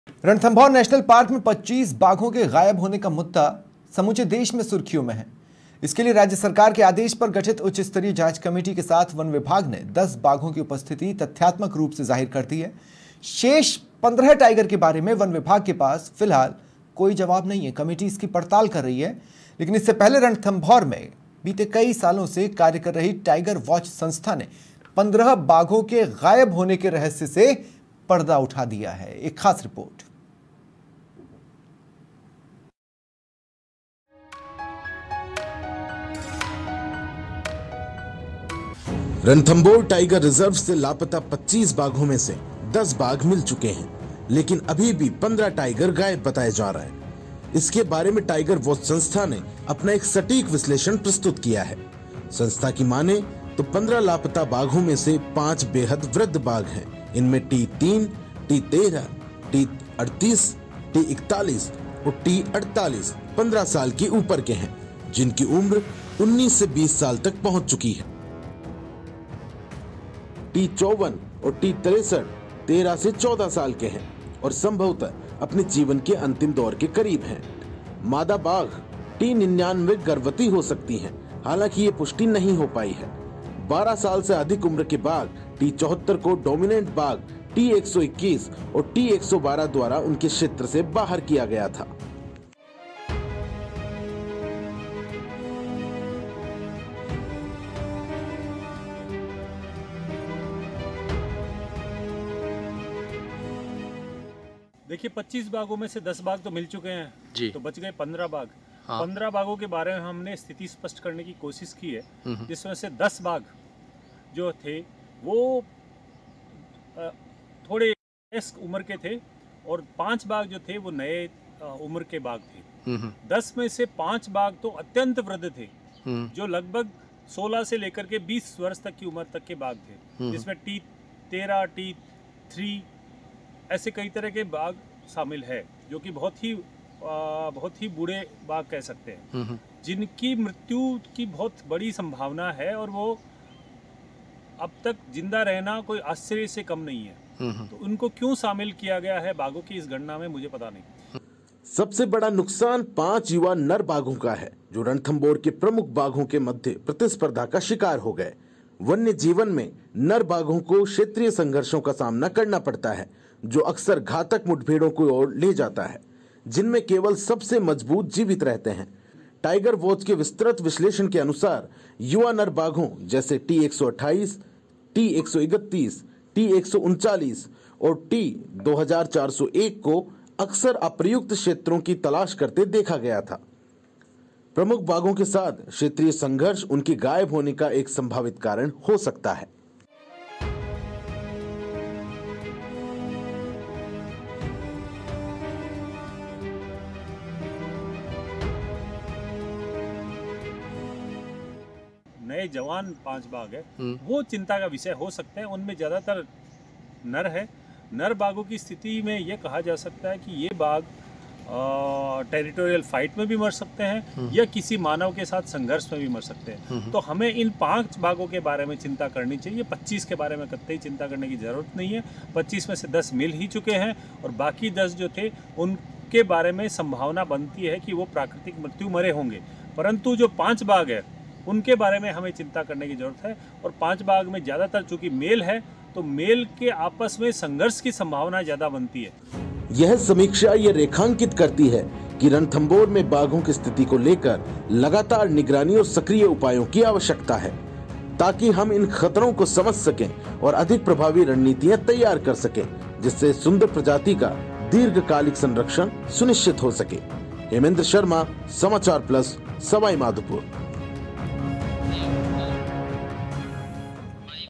Ranthambore national park में 25 बाघों के गायब होने का मुद्दा समूचे देश में सुर्खियों में है। इसके लिए राज्य सरकार के आदेश पर गठित उच्च स्तरीय जांच कमेटी के साथ वन विभाग ने 10 बाघों की उपस्थिति तथ्यात्मक रूप से जाहिर कर दी है। शेष 15 टाइगर के बारे में वन विभाग के पास फिलहाल कोई जवाब नहीं है। कमेटी इसकी पड़ताल कर रही है, लेकिन इससे पहले रणथंभौर में बीते कई सालों से कार्य कर रही टाइगर वॉच संस्था ने 15 बाघों के गायब होने के रहस्य से पर्दा उठा दिया है। एक खास रिपोर्ट। रणथंभौर टाइगर रिजर्व से लापता 25 बाघों में से 10 बाघ मिल चुके हैं, लेकिन अभी भी 15 टाइगर गायब बताए जा रहा है। इसके बारे में टाइगर वॉच संस्था ने अपना एक सटीक विश्लेषण प्रस्तुत किया है। संस्था की माने तो 15 लापता बाघों में से 5 बेहद वृद्ध बाघ हैं। इनमें T3, T13, T38, T41 और T48 15 साल की ऊपर के हैं, जिनकी उम्र 19 से 20 साल तक पहुंच चुकी है। T54 और T63 13 से 14 साल के हैं और संभवतः अपने जीवन के अंतिम दौर के करीब हैं। मादा बाघ T99 गर्भवती हो सकती हैं, हालांकि ये पुष्टि नहीं हो पाई है। 12 साल से अधिक उम्र के बाघ T74 को डोमिनेंट बाघ T121 और T112 द्वारा उनके क्षेत्र से बाहर किया गया था। देखिए 25 बाघों में से 10 बाघ तो मिल चुके हैं जी। तो बच गए 15 बाघ। हाँ। 15 बाघों के बारे में हमने स्थिति स्पष्ट करने की कोशिश की है, जिसमें से 10 बाघ जो थे वो थोड़े उम्र के थे और 5 बाघ जो थे वो नए उम्र के बाघ थे। 10 में से 5 बाघ तो अत्यंत वृद्ध थे, जो लगभग 16 से लेकर के 20 वर्ष तक की उम्र तक के बाघ थे, जिसमें T13, T3 ऐसे कई तरह के बाघ शामिल है, जो कि बहुत ही बूढ़े बाघ कह सकते हैं, जिनकी मृत्यु की बहुत बड़ी संभावना है और वो अब तक जिंदा रहना कोई आश्चर्य से कम नहीं है। तो उनको क्यों शामिल किया गया है बाघों की इस गणना में, मुझे पता नहीं। सबसे बड़ा नुकसान 5 युवा नर बाघों का है, जो रणथंभौर के प्रमुख बाघों के मध्य प्रतिस्पर्धा का शिकार हो गए। वन्य जीवन में नर बाघों को क्षेत्रीय संघर्षों का सामना करना पड़ता है, जो अक्सर घातक मुठभेड़ों की ओर ले जाता है, जिनमें केवल सबसे मजबूत जीवित रहते हैं। टाइगर वॉच के विस्तृत विश्लेषण के अनुसार युवा नर बाघों जैसे T128, T131, T139 और T2401 को अक्सर अप्रयुक्त क्षेत्रों की तलाश करते देखा गया था। प्रमुख बाघों के साथ क्षेत्रीय संघर्ष उनके गायब होने का एक संभावित कारण हो सकता है। नए जवान 5 बाघ है, वो चिंता का विषय हो सकते हैं। उनमें ज्यादातर नर है। नर बाघों की स्थिति में ये कहा जा सकता है कि ये बाघ टेरिटोरियल फाइट में भी मर सकते हैं या किसी मानव के साथ संघर्ष में भी मर सकते हैं। तो हमें इन 5 बाघों के बारे में चिंता करनी चाहिए। 25 के बारे में कतई चिंता करने की जरूरत नहीं है। 25 में से 10 मिल ही चुके हैं और बाकी 10 जो थे उनके बारे में संभावना बनती है कि वो प्राकृतिक मृत्यु मरे होंगे, परंतु जो 5 बाघ है उनके बारे में हमें चिंता करने की जरूरत है। और 5 बाघ में ज्यादातर चूंकि मेल है, तो मेल के आपस में संघर्ष की संभावना ज्यादा बनती है। यह समीक्षा ये रेखांकित करती है कि रणथंभौर में बाघों की स्थिति को लेकर लगातार निगरानी और सक्रिय उपायों की आवश्यकता है, ताकि हम इन खतरों को समझ सकें और अधिक प्रभावी रणनीतियां तैयार कर सकें, जिससे सुंदर प्रजाति का दीर्घकालिक संरक्षण सुनिश्चित हो सके। हेमेंद्र शर्मा, समाचार प्लस, सवाई माधोपुर।